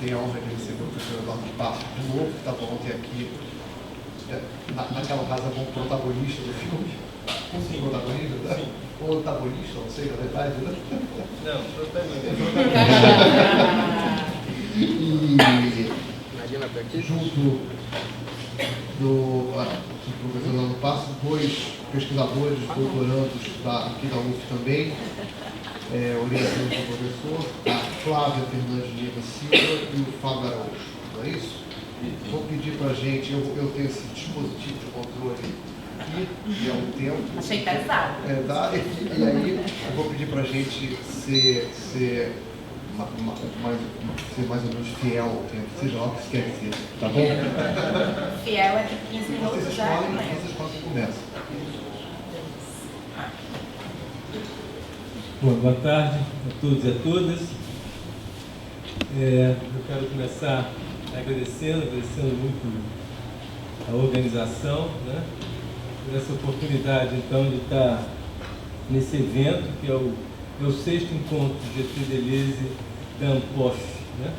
tenho a honra de receber o professor Eduardo Passo de novo, que estava ontem aqui, naquela casa como protagonista do filme. Sim. Protagonista? Né? Sim. Ou antagonista, não sei, na verdade, né? Não, protagonista. E junto do professor Eduardo Passo, dois pesquisadores, doutorandos aqui da UF também, orientados do professor, a Flávia Fernandes Lima Silva e o Fábio Araújo, não é isso? Vou pedir para a gente, eu tenho esse dispositivo de controle aqui, e há um tempo. Achei pesado. E aí, eu vou pedir para a gente ser mais ou menos fiel ao tempo, seja lá o que você quer dizer, tá bom? Fiel é de 15 minutos já. Vocês escolhem que começa. Bom, boa tarde a todos e a todas. Eu quero começar agradecendo muito a organização, né, por essa oportunidade, então, de estar nesse evento, que é o 6º encontro GT Deleuze da ANPOF, né,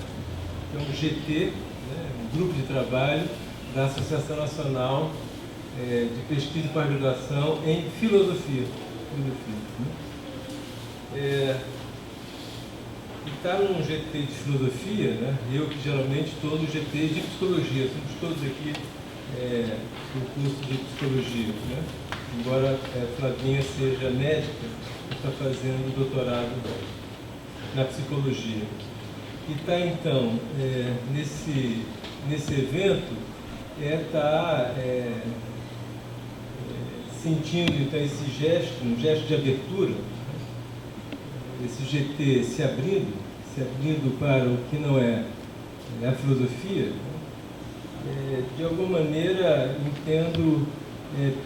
que é um GT, né, um grupo de trabalho da Associação Nacional de Pesquisa e Pós-Graduação em Filosofia. E estar num GT de filosofia, né? Eu que geralmente estou no GT de psicologia, somos todos aqui no curso de psicologia, né? Embora a Flavinha seja médica, está fazendo doutorado na psicologia. E está então nesse evento, está sentindo então esse gesto, um gesto de abertura, esse GT se abrindo para o que não é a filosofia, de alguma maneira entendo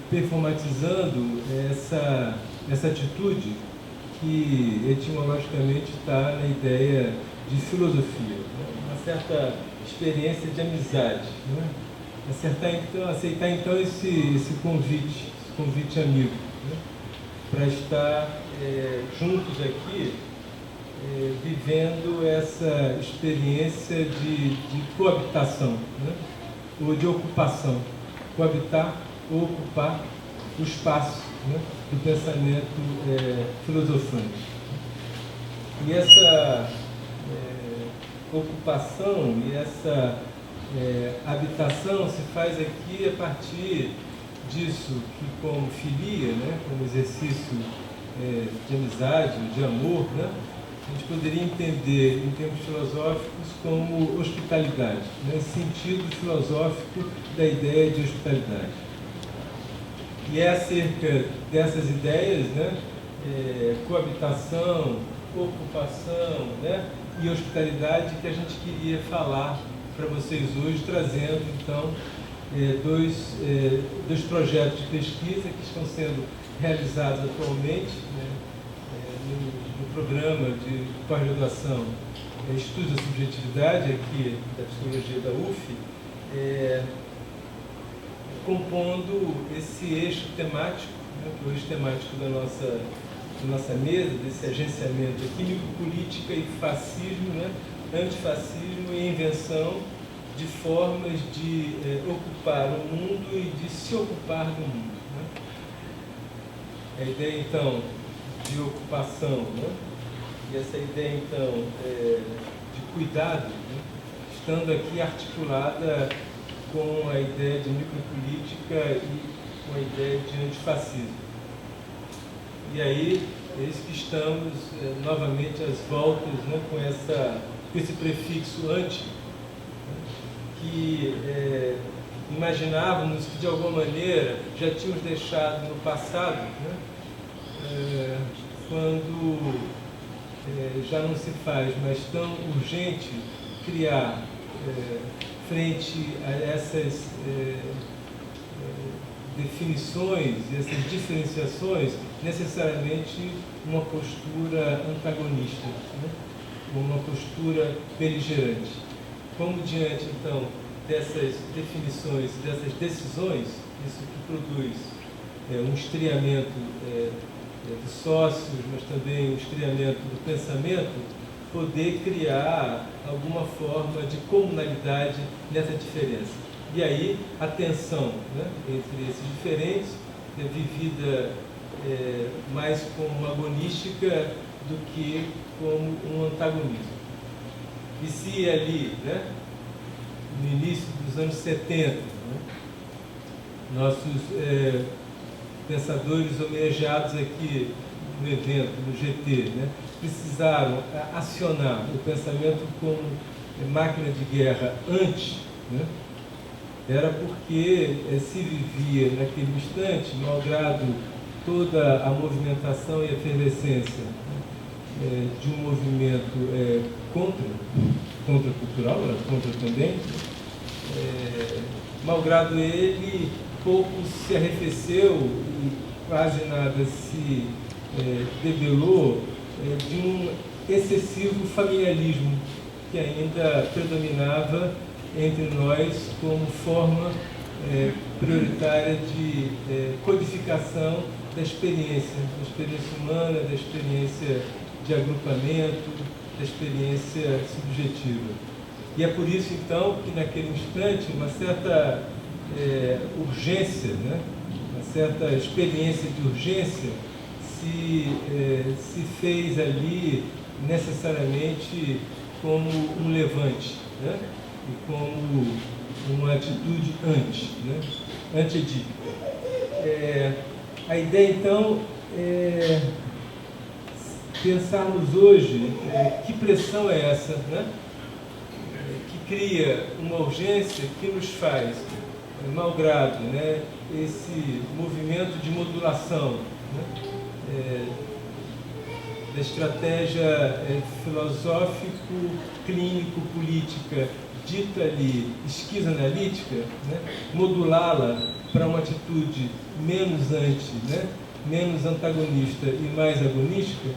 performatizando essa atitude que etimologicamente está na ideia de filosofia, né? Uma certa experiência de amizade, né? Aceitar então esse convite amigo, né? Para estar juntos aqui, vivendo essa experiência de coabitação, né? Ou de ocupação. Coabitar ou ocupar o espaço, né, do pensamento filosofante. E essa ocupação e essa habitação se faz aqui a partir disso que, como filia, né, como exercício de amizade, de amor, né, a gente poderia entender em termos filosóficos como hospitalidade, né, sentido filosófico da ideia de hospitalidade. E é acerca dessas ideias, né, coabitação, ocupação, né, e hospitalidade, que a gente queria falar para vocês hoje, trazendo então dois projetos de pesquisa que estão sendo realizados atualmente, né, no programa de pós-graduação Estudos da Subjetividade, aqui da Psicologia da UF, compondo esse eixo temático, né, que é o eixo temático da nossa mesa, desse agenciamento aqui, micropolítica e fascismo, né, antifascismo e invenção de formas de ocupar o mundo e de se ocupar do mundo, né? A ideia, então, de ocupação, né? E essa ideia, então, de cuidado, né, estando aqui articulada com a ideia de micropolítica e com a ideia de antifascismo. E aí, eis que estamos novamente às voltas, né, com esse prefixo anti, né, que imaginávamos que de alguma maneira já tínhamos deixado no passado, né, quando já não se faz mais tão urgente criar frente a essas definições, essas diferenciações, necessariamente uma postura antagonista, né? Uma postura beligerante. Como diante, então, dessas definições, dessas decisões, isso que produz um estriamento de sócios, mas também um estriamento do pensamento, poder criar alguma forma de comunalidade nessa diferença. E aí a tensão, né, entre esses diferentes é vivida mais como uma agonística do que como um antagonismo. E se ali, né, no início dos anos 70, né, nossos pensadores homenageados aqui no evento, no GT, né, precisaram acionar o pensamento como máquina de guerra antes, né, era porque se vivia naquele instante, malgrado toda a movimentação e efervescência de um movimento contracultural, contra também, malgrado ele, pouco se arrefeceu e quase nada se debelou de um excessivo familiarismo que ainda predominava entre nós como forma prioritária de codificação da experiência humana, da experiência de agrupamento, da experiência subjetiva. E é por isso, então, que naquele instante uma certa urgência, né, uma certa experiência de urgência se fez ali necessariamente como um levante, né, e como uma atitude antiedípica. A ideia, então, é pensarmos hoje que pressão é essa, né, que cria uma urgência que nos faz, malgrado, né, esse movimento de modulação, né, da estratégia filosófico-clínico-política dita ali esquizoanalítica, né, modulá-la para uma atitude menos né, menos antagonista e mais agonística,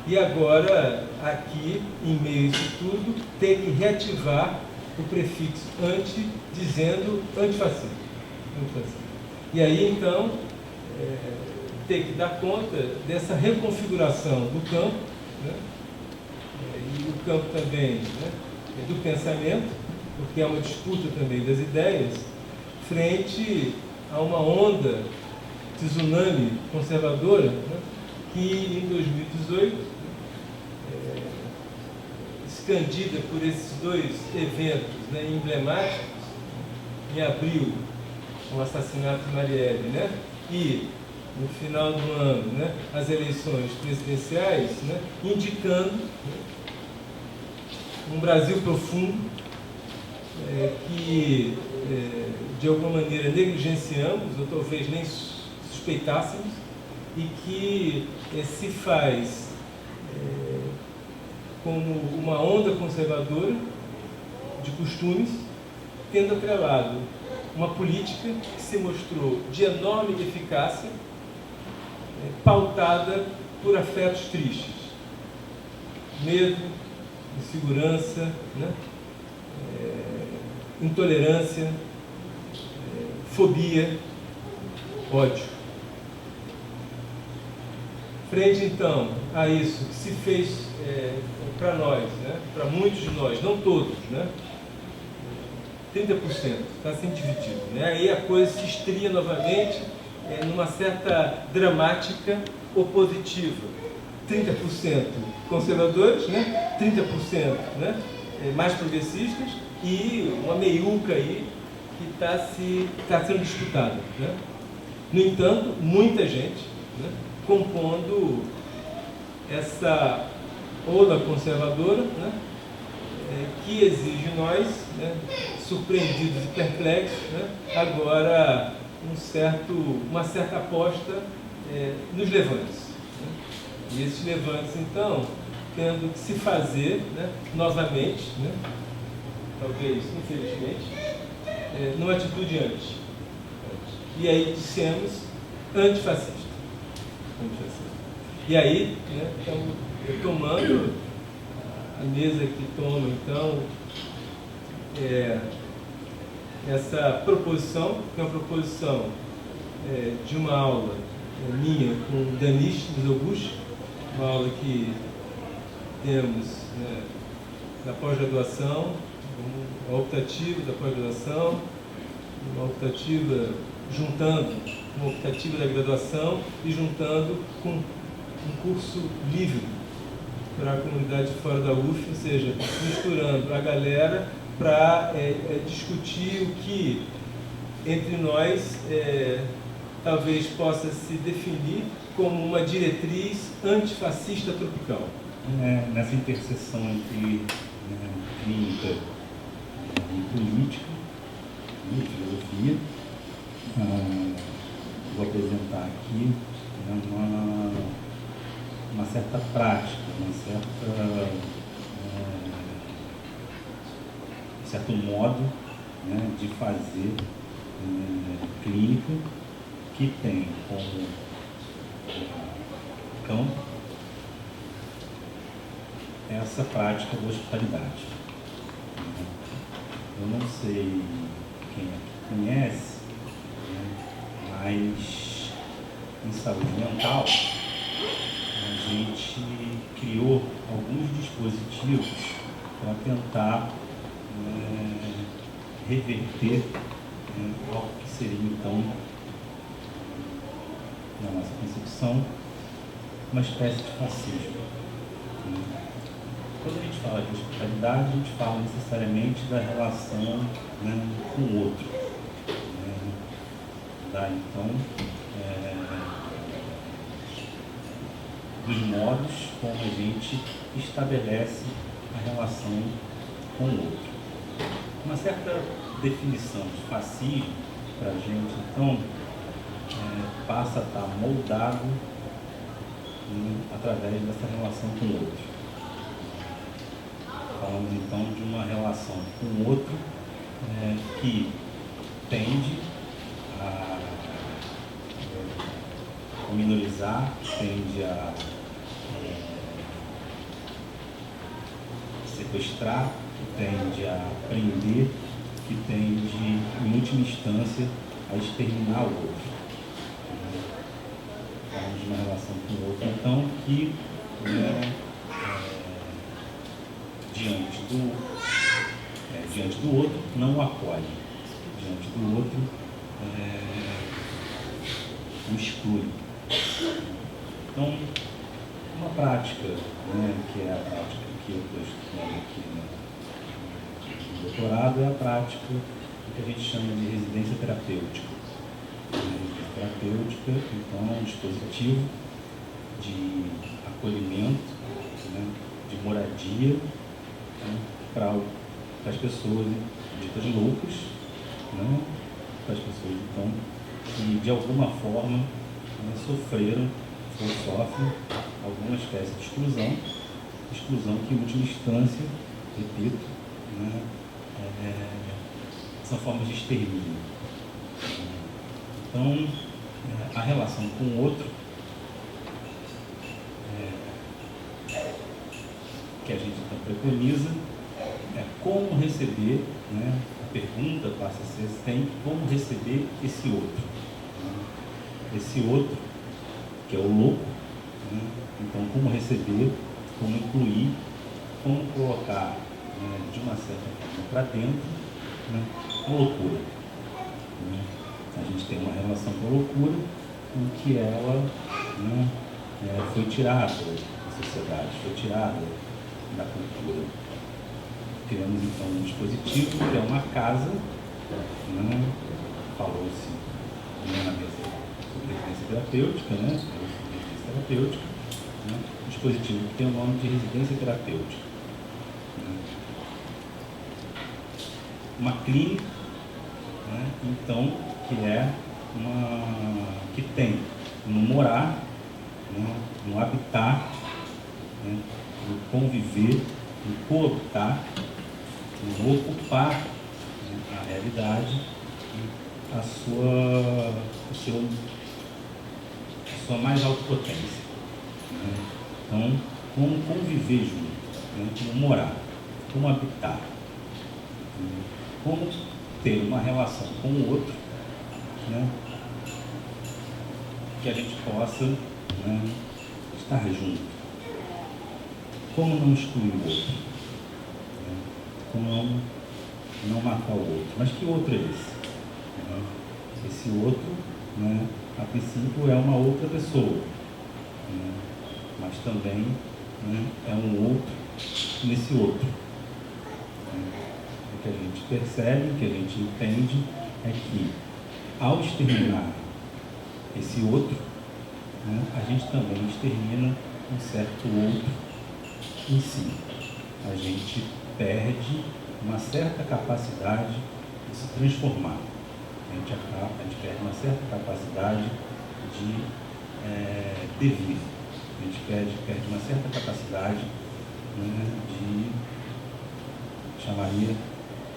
e agora, aqui, em meio a isso tudo, ter que reativar o prefixo anti, dizendo antifascismo. E aí, então, ter que dar conta dessa reconfiguração do campo, né, e o campo também, né, do pensamento, porque é uma disputa também das ideias, frente a uma onda tsunami conservadora, né, que em 2018, escandida por esses dois eventos, né, emblemáticos, em abril, o assassinato de Marielle, né, e no final do ano, né, as eleições presidenciais, né, indicando, né, um Brasil profundo, que de alguma maneira negligenciamos, ou talvez nem suspeitássemos, e que se faz como uma onda conservadora de costumes, tendo atrelado uma política que se mostrou de enorme eficácia, pautada por afetos tristes, medo, insegurança, né, intolerância, fobia, ódio. Frente, então, a isso que se fez para nós, né, para muitos de nós, não todos, né, 30% está sendo dividido. Né, aí a coisa se estria novamente numa certa dramática opositiva. 30% conservadores, né, 30%, né, mais progressistas, e uma meiuca aí que está sendo disputada. Né. No entanto, muita gente, né, compondo essa onda conservadora, né, que exige de nós, né, surpreendidos e perplexos, né, agora uma certa aposta nos levantes. Né. E esses levantes, então, tendo que se fazer, né, novamente, né, talvez, infelizmente, numa atitude anti. E aí dissemos antifascista. E aí, né, estamos tomando a mesa que toma, então, essa proposição, que é uma proposição de uma aula minha com Danis Mizoguchi, uma aula que temos, né, na pós-graduação, uma optativa da pós-graduação, uma optativa juntando uma optativa da graduação e juntando com um curso livre para a comunidade fora da UF, ou seja, misturando a galera para discutir o que entre nós talvez possa se definir como uma diretriz antifascista tropical. Nessa interseção entre clínica e política e filosofia, vou apresentar aqui uma certa prática, um certo modo, né, de fazer clínica que tem como campo essa prática da hospitalidade. Eu não sei quem aqui conhece, né, mas em saúde mental a gente criou alguns dispositivos para tentar reverter algo que seria, então, na nossa concepção, uma espécie de fascismo. Quando a gente fala de hospitalidade, a gente fala necessariamente da relação, né, com o outro. Então, dos modos como a gente estabelece a relação com o outro. Uma certa definição de fascismo, para a gente, então, passa a estar moldado através dessa relação com o outro. Falamos, então, de uma relação com o outro que tende a minorizar, tende a sequestrar, que tende a prender, que tende, em última instância, a exterminar o outro. Falamos de uma relação com o outro, então, que diante do outro não o acolhe, diante do outro o exclui. Então, uma prática, né, que é a prática que eu estou estudando aqui no doutorado, é a prática que a gente chama de residência terapêutica. Residência terapêutica, então, é um dispositivo de acolhimento, né, de moradia, né, para as pessoas ditas loucas, né, para as pessoas, então, que de alguma forma sofreram ou sofrem alguma espécie de exclusão que, em última instância, repito, né, são formas de extermínio. Então, a relação com o outro, que a gente então preconiza, é como receber, né, a pergunta passa a ser como receber esse outro. Esse outro, que é o louco, né? Então, como receber, como incluir, como colocar, né, de uma certa forma para dentro, né, a loucura. Né? A gente tem uma relação com a loucura em que ela, né, foi tirada da sociedade, foi tirada da cultura. Criamos então um dispositivo que é uma casa, né, falou-se, né, na mesa sobre residência terapêutica, né, um dispositivo que tem o nome de residência terapêutica. Né. Uma clínica, né, então, que tem no morar, né, no habitar, né, no conviver, no coabitar, no ocupar, né, a realidade e a sua mais alta potência. Né? Então, como conviver junto, né, como morar, como habitar, né, como ter uma relação com o outro, né, que a gente possa, né, estar junto. como não excluir o outro? Né? Como não matar o outro? Mas que outro é esse? Né? Esse outro, né, a princípio, é uma outra pessoa, né? Mas também, né, é um outro nesse outro. Né? O que a gente percebe, o que a gente entende é que, ao exterminar esse outro, né, a gente também extermina um certo outro em si. A gente perde uma certa capacidade de se transformar. A gente perde uma certa capacidade de devir. A gente perde uma certa capacidade, né, de, chamaria,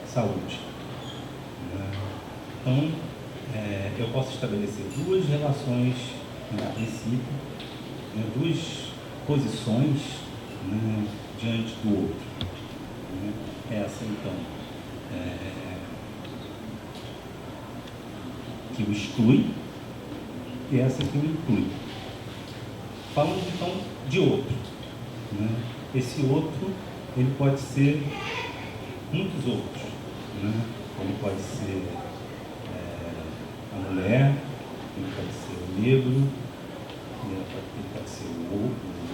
saúde. Né? Então, eu posso estabelecer duas relações, né, a princípio, né, duas posições, né, diante do outro. Né? Essa, então, que o exclui e essa que o inclui. Falando, então, de outro. Né? Esse outro, ele pode ser muitos outros. Né? Ele pode ser a mulher, ele pode ser o negro, ele pode ser o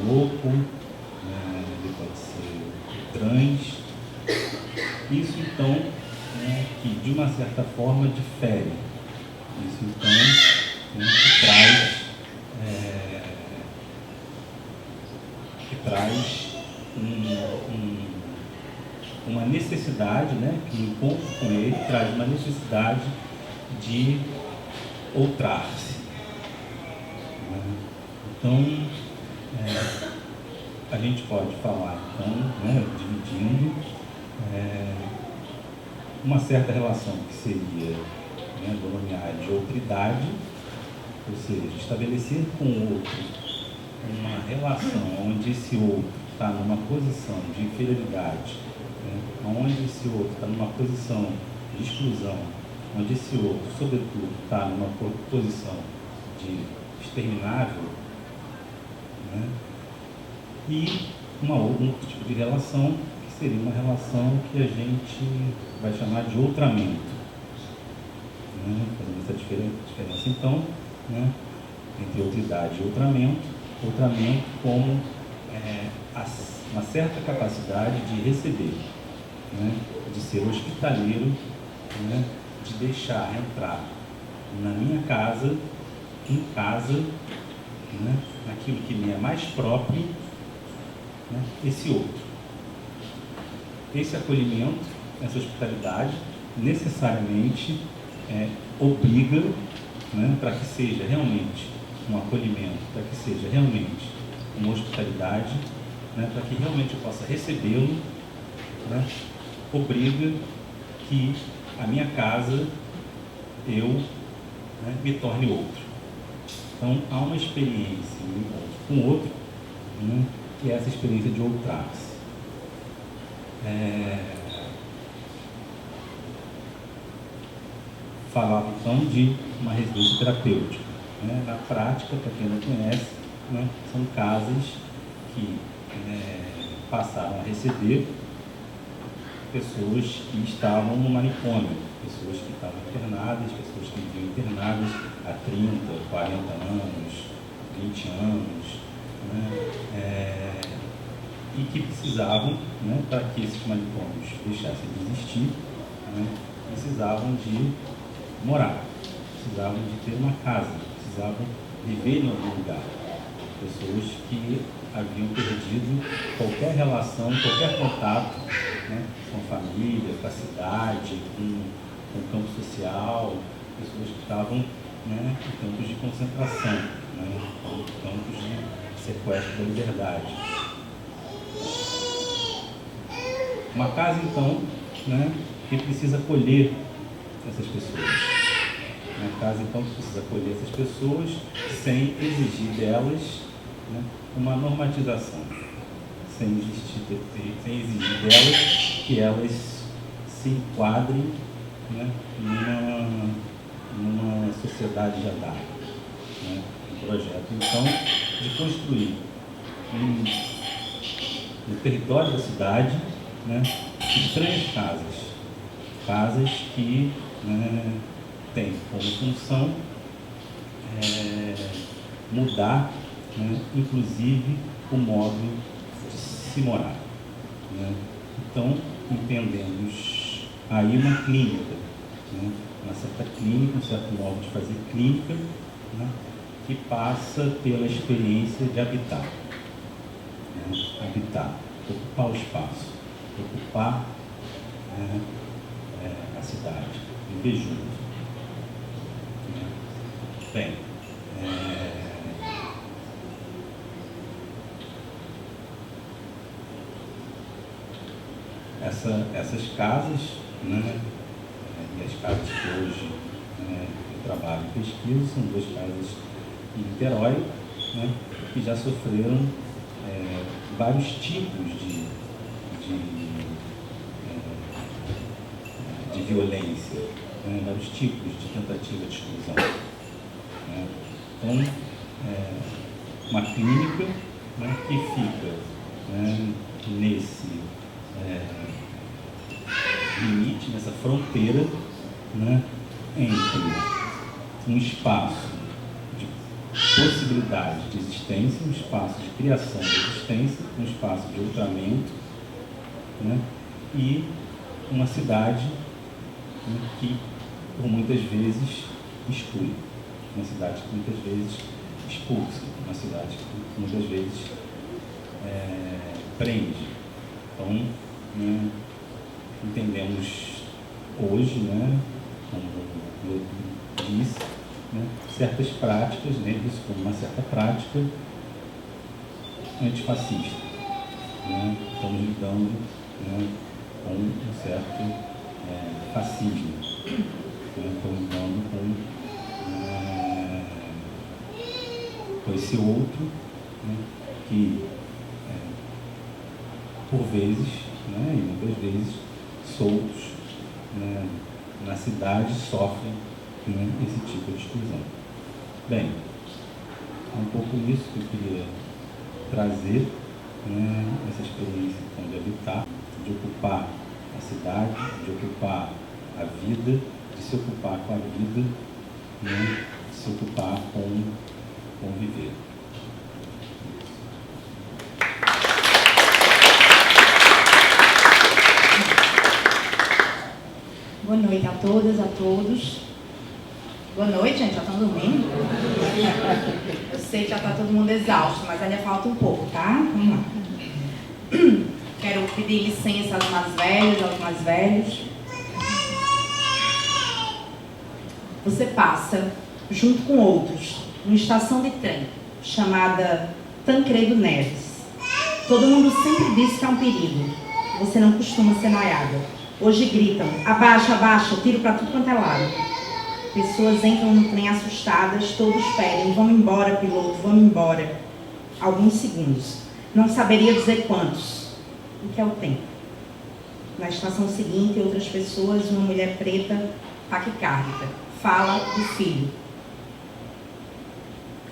louco, ele pode ser o trans. Isso, então, né, que de uma certa forma difere. Isso, então, né, que traz uma necessidade, né, que o encontro com ele traz uma necessidade de outrar-se. Então, a gente pode falar, então, né, dividindo uma certa relação que seria, né, denominada de outridade, ou seja, estabelecer com o outro uma relação onde esse outro está numa posição de inferioridade, né, onde esse outro está numa posição de exclusão, onde esse outro, sobretudo, está numa posição de exterminável, né, e um outro tipo de relação que seria uma relação que a gente vai chamar de outramento. Né, fazendo essa diferença, então, né, entre outridade e outramento como uma certa capacidade de receber, né, de ser hospitaleiro, né, de deixar entrar na minha casa, em casa, né, naquilo que me é mais próprio, né, esse outro. Esse acolhimento, essa hospitalidade, necessariamente obriga, né, para que seja realmente um acolhimento, para que seja realmente uma hospitalidade, né, para que realmente eu possa recebê-lo, né, obriga que a minha casa eu, né, me torne outro. Então há uma experiência de encontro com o outro, né, que é essa experiência de outrar-se. Falava então de uma residência terapêutica. Né? Na prática, para quem não conhece, né, são casas que passaram a receber pessoas que estavam no manicômio, pessoas que estavam internadas, pessoas que viviam internadas há 30, 40 anos, 20 anos, né, e que precisavam, né, para que esses manicômios deixassem de existir, né, precisavam de morar, precisavam de ter uma casa, precisavam viver em algum lugar. Pessoas que haviam perdido qualquer relação, qualquer contato, né, com a família, com a cidade, com o campo social, pessoas que estavam, né, em campos de concentração, né, em campos de sequestro da liberdade. Uma casa, então, né, que precisa acolher essas pessoas. Uma casa, então, que precisa acolher essas pessoas sem exigir delas, né, uma normatização, sem exigir delas que elas se enquadrem, né, numa sociedade já dada. Né, um projeto, então, de construir no território da cidade, né, estranhas casas que, né, têm como função mudar, né, inclusive o modo de se morar, né? Então, entendemos aí uma clínica, né, uma certa clínica, um certo modo de fazer clínica, né, que passa pela experiência de habitar, né? Habitar, ocupar o espaço, ocupar, né, a cidade, viver junto, né? Bem, essas casas, né, e as casas que hoje, né, eu trabalho e pesquiso, são 2 casas em Niterói, né, que já sofreram vários tipos de violência, né, vários tipos de tentativa de exclusão, né. Então, uma clínica, né, que fica, né, nesse limite, nessa fronteira, né, entre um espaço de possibilidade de existência, um espaço de criação de existência, um espaço de ultramento, né, e uma cidade, né, que por muitas vezes exclui, uma cidade que muitas vezes expulsa, uma cidade que muitas vezes prende. Então, né, entendemos hoje, né, como eu disse, né, certas práticas, né, isso como uma certa prática antifascista, né? Estamos lidando, né, com um certo fascismo, né? Estamos lidando com esse outro, né, que por vezes, né, e muitas vezes soltos, né, na cidade sofrem, né, esse tipo de exclusão. Bem, é um pouco isso que eu queria trazer, né, essa experiência então, de habitar, de ocupar a cidade, de ocupar a vida, de se ocupar com a vida, né, de se ocupar com o viver. Boa noite a todas, a todos. Boa noite, gente. Já estão dormindo? Eu sei que já está todo mundo exausto, mas ainda falta um pouco, tá? Vamos lá. Quero pedir licença aos mais velhos, aos mais velhos. Você passa, junto com outros, numa estação de trem chamada Tancredo Neves. Todo mundo sempre diz que é um perigo. Você não costuma ser noiada. Hoje gritam, abaixa, abaixa, tiro para tudo quanto é lado. Pessoas entram no trem assustadas, todos pedem, vamos embora, piloto, vamos embora. Alguns segundos. Não saberia dizer quantos. O que é o tempo? Na estação seguinte, outras pessoas, uma mulher preta, taquicárdica, fala do filho.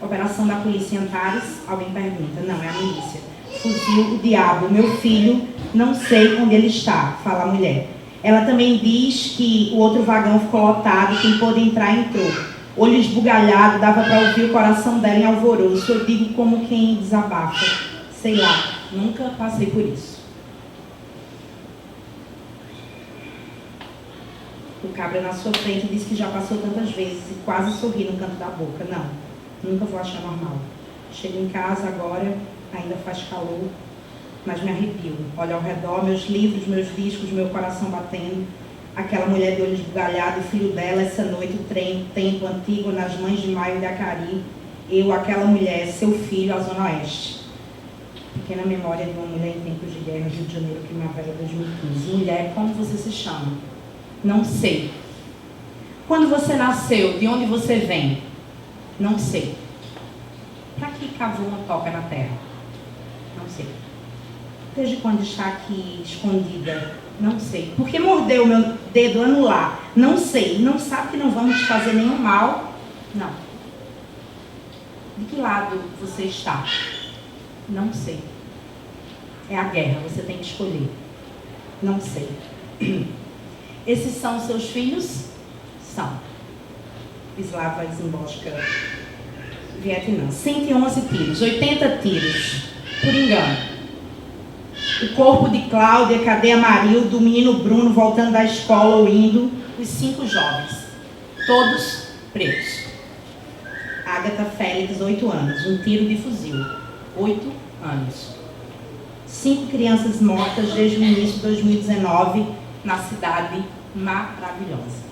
Operação da polícia em Antares, alguém pergunta, não, é a milícia. Fuzil, o diabo, meu filho, não sei onde ele está, fala a mulher. Ela também diz que o outro vagão ficou lotado, quem pôde entrar, entrou. Olho esbugalhado, dava para ouvir o coração dela em alvoroço. Eu digo como quem desabafa. Sei lá, nunca passei por isso. O cabra na sua frente disse que já passou tantas vezes e quase sorri no canto da boca. Não, nunca vou achar normal. Chego em casa agora, ainda faz calor, mas me arrepio. Olho ao redor, meus livros, meus discos, meu coração batendo. Aquela mulher de olho esbugalhado, o filho dela, essa noite, o trem, o tempo antigo, nas mães de maio de Acari. Eu, aquela mulher, seu filho, a Zona Oeste. Pequena memória de uma mulher em tempos de guerra, Rio de Janeiro, primavera 2015. Mulher, como você se chama? Não sei. Quando você nasceu, de onde você vem? Não sei. Para que cavou uma toca na terra? Não sei. Desde quando está aqui escondida? Não sei. Por que mordeu meu dedo anular? Não sei. Não sabe que não vamos te fazer nenhum mal? Não. De que lado você está? Não sei. É a guerra, você tem que escolher. Não sei. Esses são seus filhos? São. Wisława Szymborska, Vietnã. 111 tiros, 80 tiros, por engano. O corpo de Cláudia, cadê a Marildo, o menino Bruno voltando da escola ou indo, os 5 jovens, todos pretos. Agatha Félix, 8 anos, um tiro de fuzil, 8 anos. 5 crianças mortas desde o início de 2019 na cidade maravilhosa.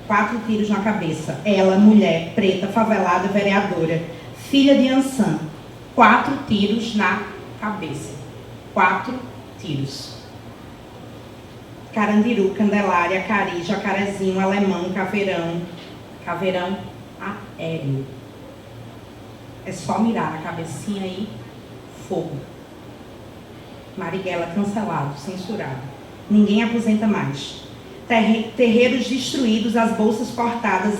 4 tiros na cabeça. Ela, mulher, preta, favelada, vereadora, filha de Ansan. 4 tiros na cabeça. 4 tiros. Carandiru, Candelária, Cari, Jacarezinho, Alemão, Caveirão. Caveirão aéreo. É só mirar na cabecinha aí, fogo. Marighella cancelado, censurado. Ninguém aposenta mais. Terreiros destruídos, as bolsas cortadas,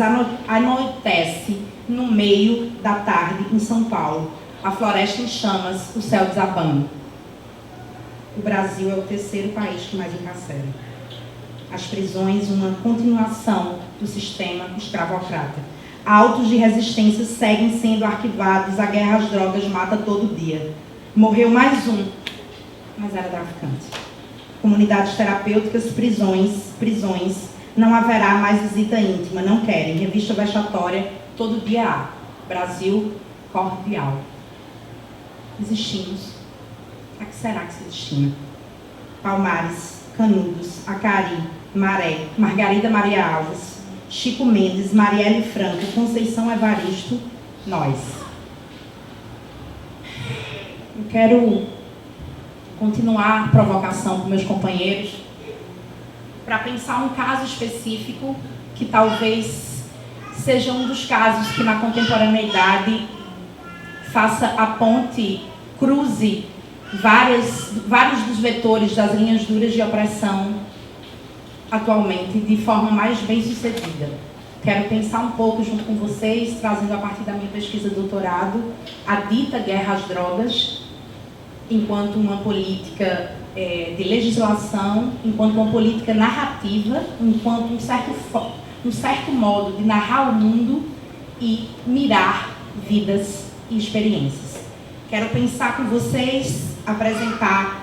anoitece no meio da tarde em São Paulo. A floresta em chamas, o céu desabando. O Brasil é o 3º país que mais encarcera. As prisões, uma continuação do sistema escravocrata. Autos de resistência seguem sendo arquivados, a guerra às drogas mata todo dia. Morreu mais um, mas era traficante. Comunidades terapêuticas, prisões, não haverá mais visita íntima, não querem. Revista vexatória, todo dia há. Brasil, cordial. Existimos. A que será que se destina? Palmares, Canudos, Acari, Maré, Margarida Maria Alves, Chico Mendes, Marielle Franco, Conceição Evaristo, nós. Eu quero continuar a provocação com meus companheiros para pensar um caso específico que talvez seja um dos casos que na contemporaneidade faça a ponte, cruze vários dos vetores das linhas duras de opressão atualmente de forma mais bem sucedida. Quero pensar um pouco junto com vocês, trazendo a partir da minha pesquisa de doutorado, a dita guerra às drogas, enquanto uma política de legislação, enquanto uma política narrativa, enquanto um certo modo de narrar o mundo e mirar vidas e experiências. Quero pensar com vocês, apresentar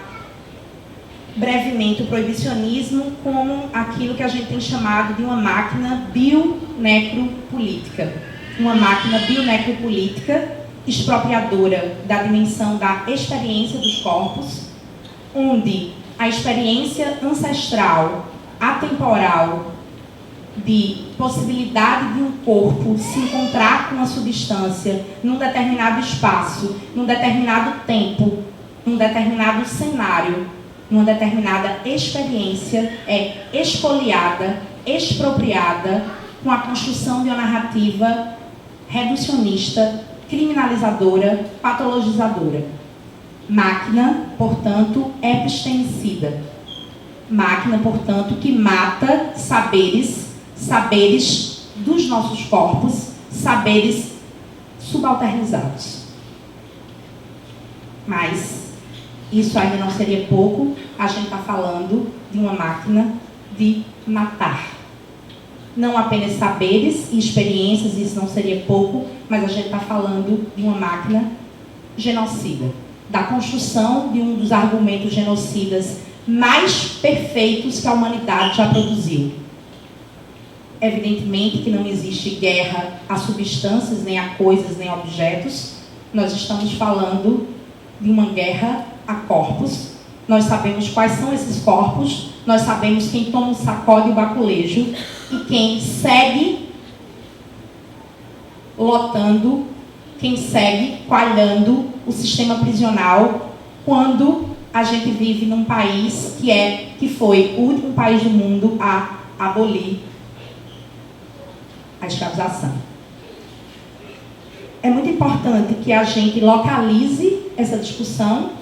brevemente o proibicionismo como aquilo que a gente tem chamado de uma máquina bionecropolítica. Uma máquina bionecropolítica expropriadora da dimensão da experiência dos corpos, onde a experiência ancestral, atemporal, de possibilidade de um corpo se encontrar com uma substância num determinado espaço, num determinado tempo, num determinado cenário, numa determinada experiência, é expoliada, expropriada com a construção de uma narrativa reducionista, criminalizadora, patologizadora. Máquina, portanto, epistemicida. Máquina, portanto, que mata saberes dos nossos corpos, saberes subalternizados. Mas isso ainda não seria pouco, a gente está falando de uma máquina de matar. Não apenas saberes e experiências, isso não seria pouco, mas a gente está falando de uma máquina genocida. Da construção de um dos argumentos genocidas mais perfeitos que a humanidade já produziu. Evidentemente que não existe guerra a substâncias, nem a coisas, nem a objetos. Nós estamos falando de uma guerra a corpos. Nós sabemos quais são esses corpos, nós sabemos quem toma o sacode e o baculejo e quem segue lotando, quem segue coalhando o sistema prisional quando a gente vive num país que foi o último país do mundo a abolir a escravização. É muito importante que a gente localize essa discussão,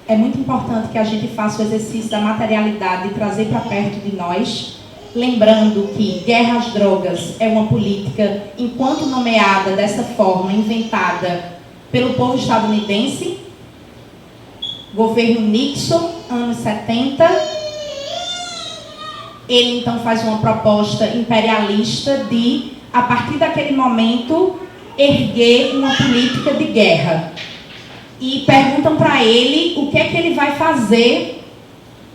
é muito importante que a gente faça o exercício da materialidade e trazer para perto de nós, lembrando que guerra às drogas é uma política, enquanto nomeada dessa forma, inventada pelo povo estadunidense, Governo Nixon, anos 70. Ele então faz uma proposta imperialista de, a partir daquele momento, erguer uma política de guerra. E perguntam para ele o que é que ele vai fazer,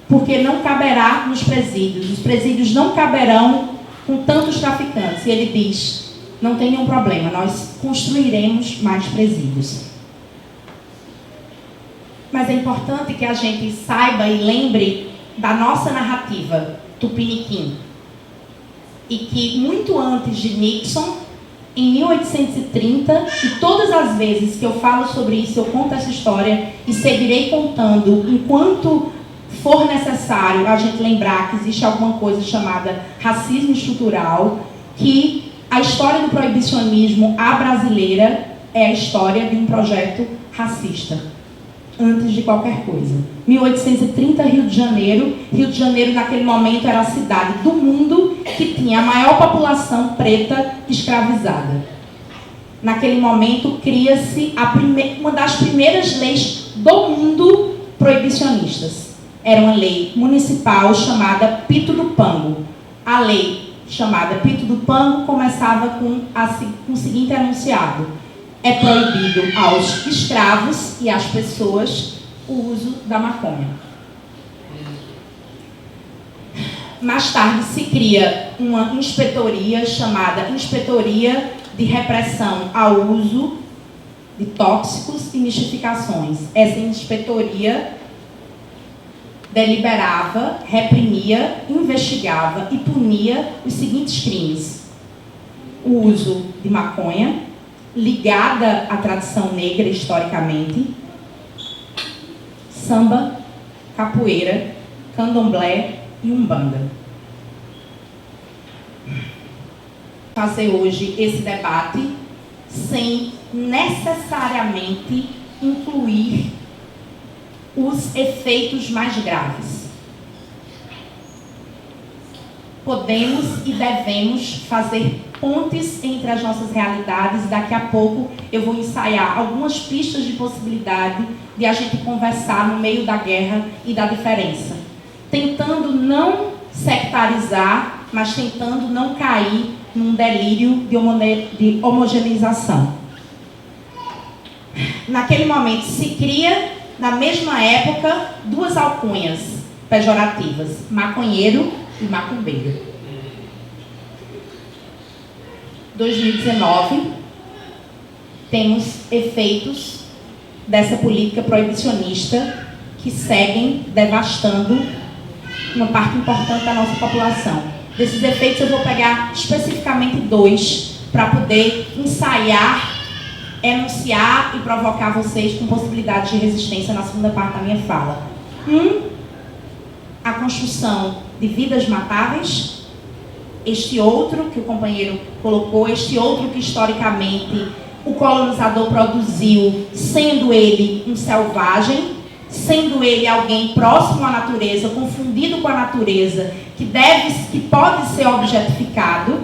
porque não caberá nos presídios. Os presídios não caberão com tantos traficantes. E ele diz, não tem nenhum problema, nós construiremos mais presídios. Mas é importante que a gente saiba e lembre da nossa narrativa tupiniquim. E que muito antes de Nixon, em 1830, e todas as vezes que eu falo sobre isso, eu conto essa história e seguirei contando enquanto for necessário a gente lembrar que existe alguma coisa chamada racismo estrutural, que a história do proibicionismo à brasileira é a história de um projeto racista, antes de qualquer coisa. 1830, Rio de Janeiro. Rio de Janeiro, naquele momento, era a cidade do mundo que tinha a maior população preta escravizada. Naquele momento, cria-se uma das primeiras leis do mundo proibicionistas. Era uma lei municipal chamada Pito do Pango. A lei chamada Pito do Pango começava com o seguinte enunciado: é proibido aos escravos e às pessoas o uso da maconha. Mais tarde se cria uma inspetoria chamada Inspetoria de Repressão ao Uso de Tóxicos e Mistificações. Essa inspetoria deliberava, reprimia, investigava e punia os seguintes crimes: o uso de maconha, ligada à tradição negra historicamente, samba, capoeira, candomblé e umbanda. Fazer hoje esse debate sem necessariamente incluir os efeitos mais graves. Podemos e devemos fazer pontes entre as nossas realidades. Daqui a pouco eu vou ensaiar algumas pistas de possibilidade de a gente conversar no meio da guerra e da diferença, tentando não sectarizar, mas tentando não cair num delírio de homogeneização. Naquele momento se cria, na mesma época, duas alcunhas pejorativas: maconheiro e macumbeiro. 2019, temos efeitos dessa política proibicionista que seguem devastando uma parte importante da nossa população. Desses efeitos eu vou pegar especificamente 2 para poder ensaiar, enunciar e provocar vocês com possibilidades de resistência na segunda parte da minha fala. 1, a construção de vidas matáveis. Este outro que o companheiro colocou, este outro que historicamente o colonizador produziu, sendo ele um selvagem, sendo ele alguém próximo à natureza, confundido com a natureza, que pode ser objetificado,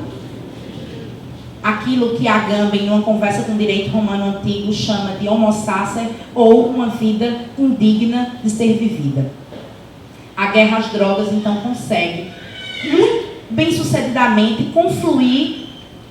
aquilo que Agamben, numa conversa com o direito romano antigo, chama de homo sacer, ou uma vida indigna de ser vivida. A guerra às drogas, então, consegue muito bem-sucedidamente confluir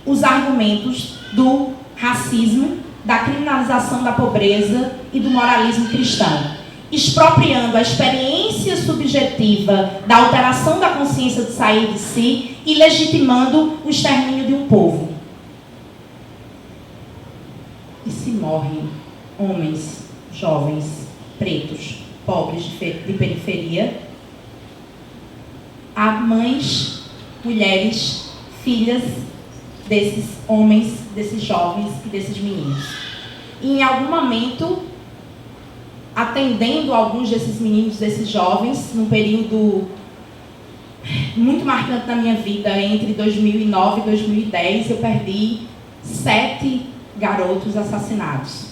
os argumentos do racismo, da criminalização da pobreza e do moralismo cristão, expropriando a experiência subjetiva da alteração da consciência de sair de si e legitimando o extermínio de um povo. E se morrem homens, jovens, pretos, pobres de periferia, há mães, mulheres, filhas desses homens, desses jovens e desses meninos. E em algum momento, atendendo alguns desses meninos, desses jovens, num período muito marcante na minha vida, entre 2009 e 2010, eu perdi 7 garotos assassinados.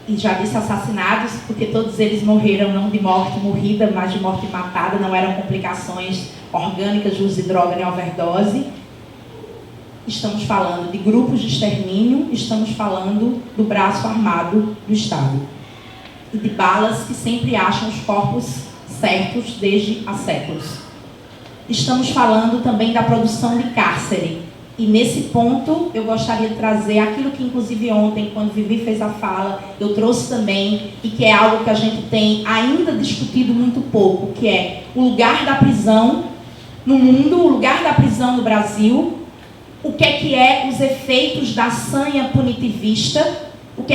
E já disse assassinados porque todos eles morreram não de morte morrida, mas de morte matada, não eram complicações orgânicas de uso de droga nem overdose. estamos falando de grupos de extermínio, estamos falando do braço armado do Estado. E de balas que sempre acham os corpos certos desde há séculos. Estamos falando também da produção de cárcere. E nesse ponto eu gostaria de trazer aquilo que inclusive ontem, quando Vivi fez a fala, eu trouxe também, e que é algo que a gente tem ainda discutido muito pouco, que é o lugar da prisão no mundo, o lugar da prisão no Brasil, o que é os efeitos da sanha punitivista, o que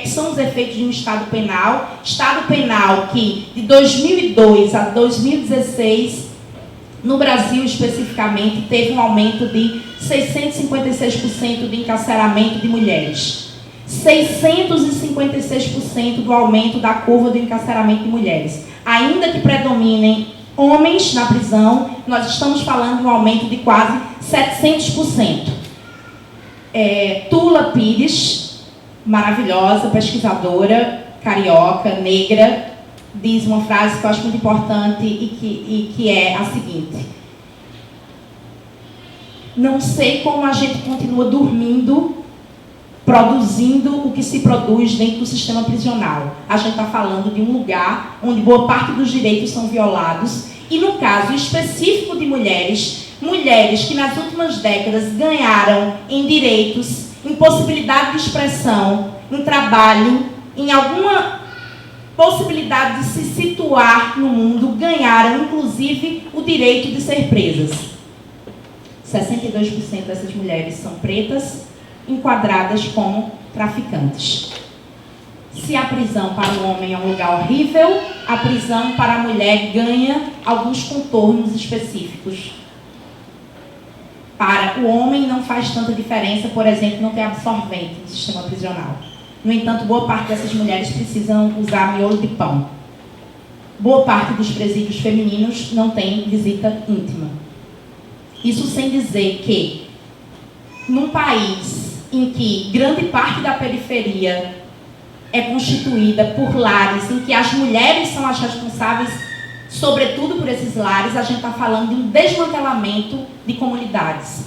são os efeitos de um Estado penal que de 2002 a 2016, no Brasil especificamente, teve um aumento de 656% de encarceramento de mulheres. 656% do aumento da curva do encarceramento de mulheres. Ainda que predominem homens na prisão, nós estamos falando de um aumento de quase 700%. Tula Pires, maravilhosa, pesquisadora, carioca, negra, diz uma frase que eu acho muito importante e que é a seguinte: não sei como a gente continua dormindo, produzindo o que se produz dentro do sistema prisional. A gente está falando de um lugar onde boa parte dos direitos são violados e, no caso específico de mulheres que nas últimas décadas ganharam em direitos, em possibilidade de expressão, em trabalho, em alguma possibilidade de se situar no mundo, ganharam inclusive o direito de ser presas. 62% dessas mulheres são pretas, enquadradas como traficantes. Se a prisão para o homem é um lugar horrível, a prisão para a mulher ganha alguns contornos específicos. Para o homem não faz tanta diferença, por exemplo, não ter absorvente no sistema prisional. No entanto, boa parte dessas mulheres precisam usar miolo de pão. Boa parte dos presídios femininos não tem visita íntima. Isso sem dizer que, num país em que grande parte da periferia é constituída por lares em que as mulheres são as responsáveis, sobretudo por esses lares, a gente está falando de um desmantelamento de comunidades.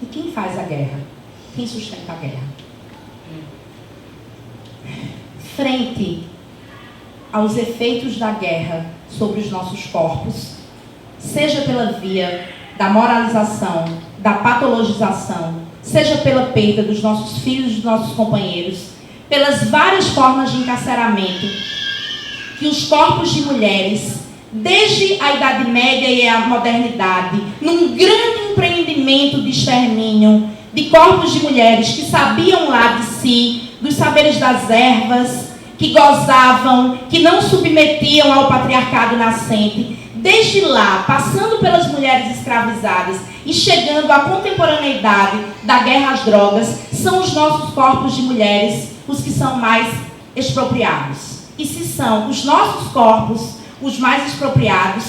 E quem faz a guerra? Quem sustenta a guerra? Frente aos efeitos da guerra sobre os nossos corpos, seja pela via da moralização, da patologização, seja pela perda dos nossos filhos e dos nossos companheiros, pelas várias formas de encarceramento que os corpos de mulheres, desde a Idade Média e a modernidade, num grande empreendimento de extermínio de corpos de mulheres que sabiam lá de si, dos saberes das ervas, que gozavam, que não submetiam ao patriarcado nascente, desde lá, passando pelas mulheres escravizadas e chegando à contemporaneidade da guerra às drogas, são os nossos corpos de mulheres os que são mais expropriados. E se são os nossos corpos os mais expropriados,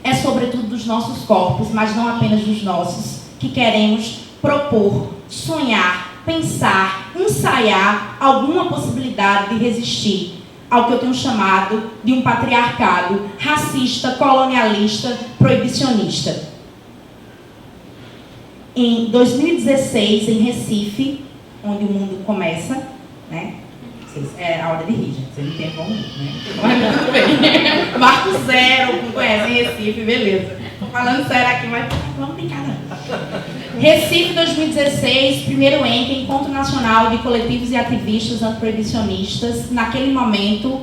é sobretudo dos nossos corpos, mas não apenas dos nossos, que queremos propor, sonhar, pensar, ensaiar alguma possibilidade de resistir ao que eu tenho chamado de um patriarcado racista, colonialista, proibicionista. Em 2016, em Recife, onde o mundo começa, né? É a hora de rir, gente. Vocês não tem como, né? Mas tudo bem. Marco zero, não conhecem Recife, beleza. Estou falando sério aqui, mas vamos brincar não. Recife 2016, primeiro Encontro Nacional de Coletivos e Ativistas Antiproibicionistas, naquele momento,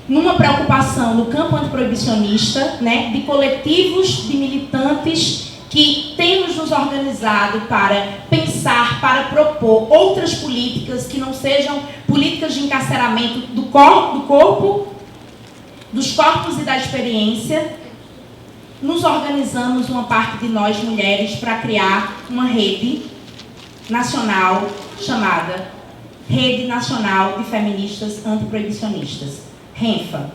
numa preocupação no campo antiproibicionista, né, de coletivos de militantes que temos nos organizado para pensar, para propor outras políticas que não sejam políticas de encarceramento do corpo, dos corpos e da experiência. Nos organizamos, uma parte de nós mulheres, para criar uma rede nacional chamada Rede Nacional de Feministas Antiproibicionistas, RENFA.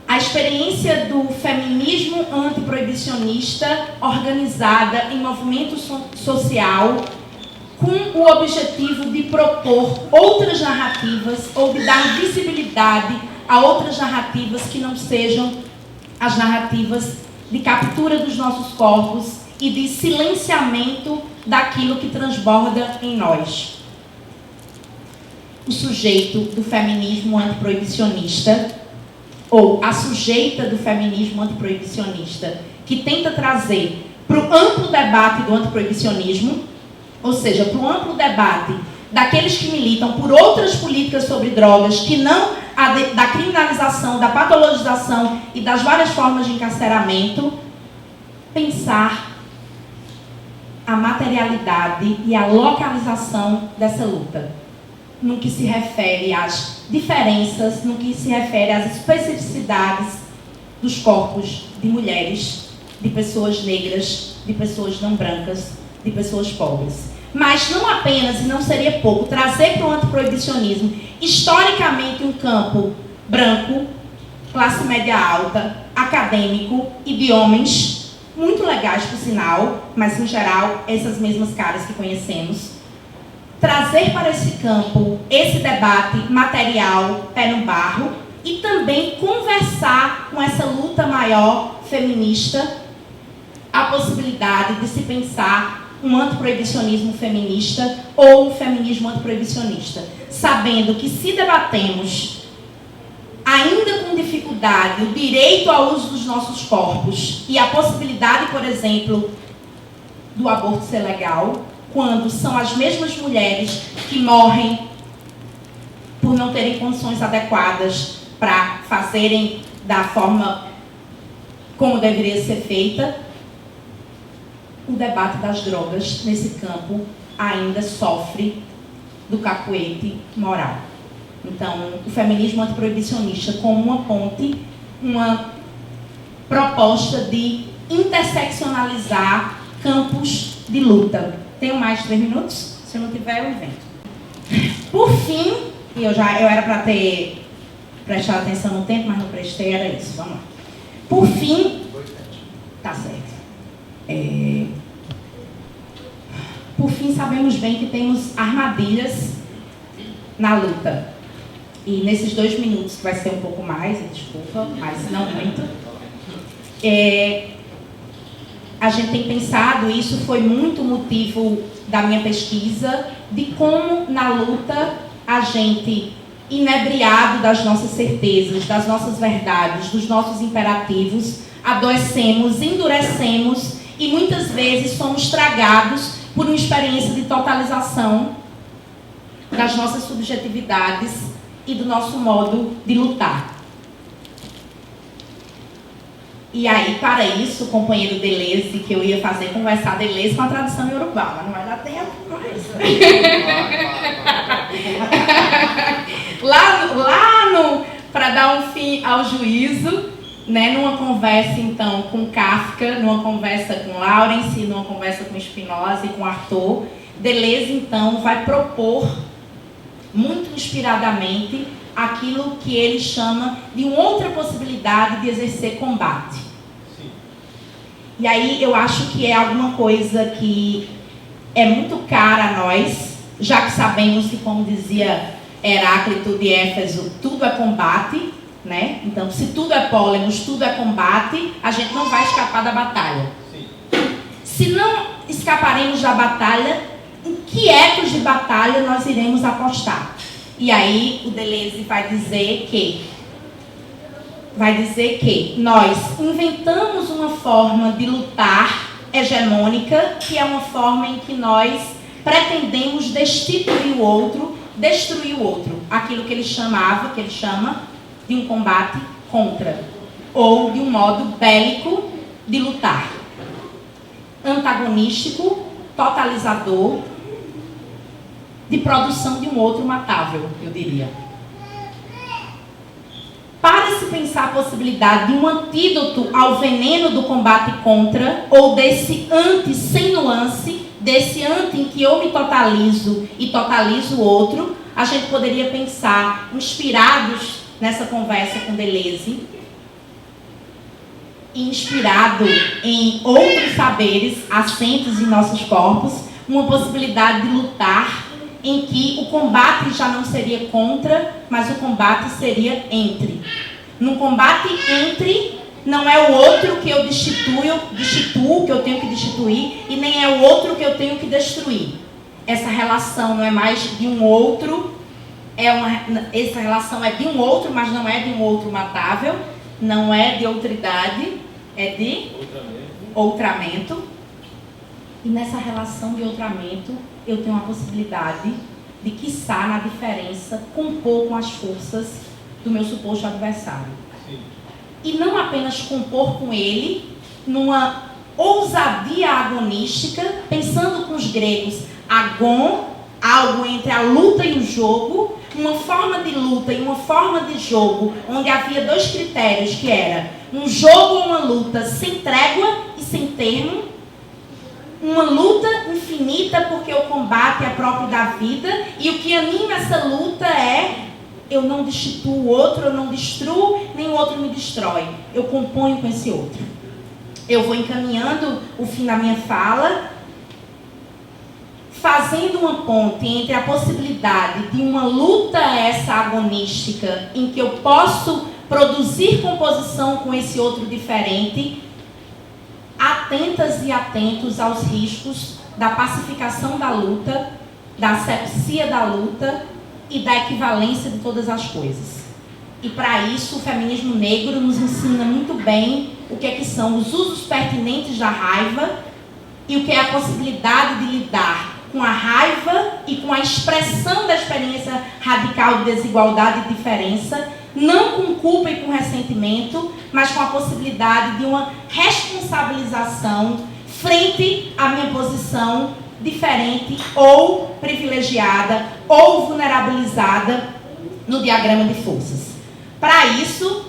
A experiência do feminismo antiproibicionista organizada em movimento social com o objetivo de propor outras narrativas ou de dar visibilidade a outras narrativas que não sejam as narrativas de captura dos nossos corpos e de silenciamento daquilo que transborda em nós. O sujeito do feminismo antiproibicionista, ou a sujeita do feminismo antiproibicionista, que tenta trazer para o amplo debate do antiproibicionismo, ou seja, para o amplo debate daqueles que militam por outras políticas sobre drogas, que não a da criminalização, da patologização e das várias formas de encarceramento, pensar a materialidade e a localização dessa luta, no que se refere às diferenças, no que se refere às especificidades dos corpos de mulheres, de pessoas negras, de pessoas não brancas, de pessoas pobres. Mas não apenas, e não seria pouco, trazer para o antiproibicionismo historicamente um campo branco, classe média alta, acadêmico e de homens muito legais, por sinal, mas em geral essas mesmas caras que conhecemos. Trazer para esse campo esse debate material, pé no barro, e também conversar com essa luta maior feminista, a possibilidade de se pensar um antiproibicionismo feminista ou um feminismo antiproibicionista, sabendo que se debatemos, ainda com dificuldade, o direito ao uso dos nossos corpos e a possibilidade, por exemplo, do aborto ser legal, quando são as mesmas mulheres que morrem por não terem condições adequadas para fazerem da forma como deveria ser feita, o debate das drogas nesse campo ainda sofre do cacuete moral. Então, o feminismo antiproibicionista como uma ponte, uma proposta de interseccionalizar campos de luta. Tenho mais de 3 minutos? Se eu não tiver, eu invento. Por fim, e eu era para ter prestado atenção no tempo, mas não prestei, era isso. Vamos lá. Por fim, tá certo. Por fim, sabemos bem que temos armadilhas na luta. E nesses 2 minutos, que vai ser um pouco mais, desculpa, mas não muito, a gente tem pensado, e isso foi muito motivo da minha pesquisa, de como na luta a gente, inebriado das nossas certezas, das nossas verdades, dos nossos imperativos, adoecemos, endurecemos e muitas vezes somos tragados por uma experiência de totalização das nossas subjetividades e do nosso modo de lutar. E aí, para isso, o companheiro Deleuze, que eu ia fazer conversar Deleuze com a tradução iorubá, mas não vai dar tempo mais. Para dar um fim ao juízo, né, numa conversa, então, com Kafka, numa conversa com Lawrence, numa conversa com Spinoza e com Artaud, Deleuze, então, vai propor, muito inspiradamente, aquilo que ele chama de uma outra possibilidade de exercer combate. Sim. E aí eu acho que é alguma coisa que é muito cara a nós, já que sabemos que, como dizia Heráclito de Éfeso, tudo é combate, né? Então, se tudo é pólemos, tudo é combate, a gente não vai escapar da batalha. Sim. Se não escaparemos da batalha, em que ecos de batalha nós iremos apostar? E aí o Deleuze vai dizer que nós inventamos uma forma de lutar hegemônica, que é uma forma em que nós pretendemos destituir o outro, destruir o outro. Aquilo que ele chama de um combate contra, ou de um modo bélico de lutar. Antagonístico, totalizador, de produção de um outro matável, eu diria. Para se pensar a possibilidade de um antídoto ao veneno do combate contra, ou desse anti sem nuance, desse anti em que eu me totalizo e totalizo o outro, a gente poderia pensar, inspirados nessa conversa com Deleuze, inspirado em outros saberes assentes em nossos corpos, uma possibilidade de lutar em que o combate já não seria contra, mas o combate seria entre. No combate entre, não é o outro que eu destituo, que eu tenho que destituir, e nem é o outro que eu tenho que destruir. Essa relação não é mais de um outro, essa relação é de um outro, mas não é de um outro matável, não é de outridade, é de outramento. E nessa relação de outramento, eu tenho a possibilidade de, quiçá, na diferença, compor com as forças do meu suposto adversário. Sim. E não apenas compor com ele, numa ousadia agonística, pensando com os gregos, agon, algo entre a luta e o jogo, uma forma de luta e uma forma de jogo, onde havia dois critérios, que era um jogo ou uma luta sem trégua e sem termo, uma luta infinita, porque o combate é próprio da vida, e o que anima essa luta é: eu não destituo o outro, eu não destruo, nem o outro me destrói. Eu componho com esse outro. Eu vou encaminhando o fim da minha fala, fazendo uma ponte entre a possibilidade de uma luta essa agonística, em que eu posso produzir composição com esse outro diferente, atentas e atentos aos riscos da pacificação da luta, da asepsia da luta e da equivalência de todas as coisas. E para isso o feminismo negro nos ensina muito bem o que é que são os usos pertinentes da raiva e o que é a possibilidade de lidar com a raiva e com a expressão da experiência radical de desigualdade e diferença, não com culpa e com ressentimento, mas com a possibilidade de uma responsabilização frente à minha posição diferente ou privilegiada ou vulnerabilizada no diagrama de forças. Para isso,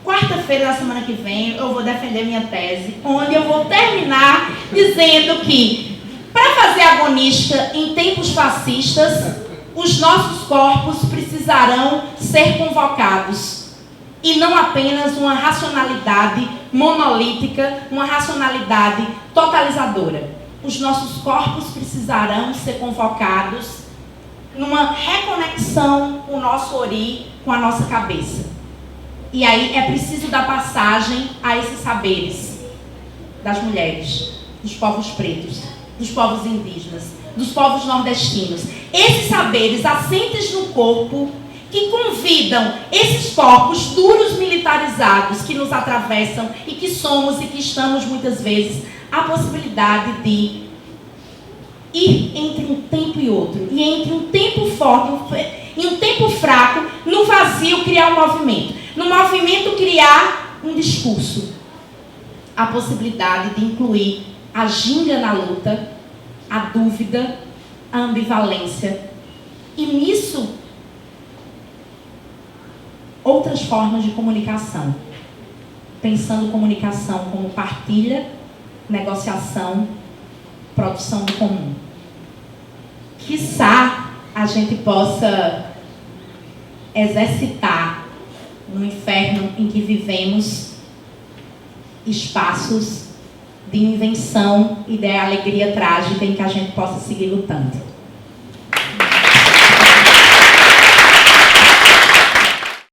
quarta-feira da semana que vem, eu vou defender minha tese, onde eu vou terminar dizendo que, para fazer agonística em tempos fascistas, os nossos corpos precisarão ser convocados. E não apenas uma racionalidade monolítica, uma racionalidade totalizadora. Os nossos corpos precisarão ser convocados numa reconexão com o nosso ori, com a nossa cabeça. E aí é preciso dar passagem a esses saberes das mulheres, dos povos pretos, dos povos indígenas, dos povos nordestinos. Esses saberes assentes no corpo que convidam esses corpos duros militarizados que nos atravessam e que somos e que estamos muitas vezes a possibilidade de ir entre um tempo e outro, e entre um tempo forte e um tempo fraco, no vazio criar um movimento, no movimento criar um discurso, a possibilidade de incluir a ginga na luta, a dúvida, a ambivalência, e nisso outras formas de comunicação, pensando comunicação como partilha, negociação, produção do comum. Quiçá a gente possa exercitar no inferno em que vivemos espaços de invenção e de alegria trágica em que a gente possa seguir lutando.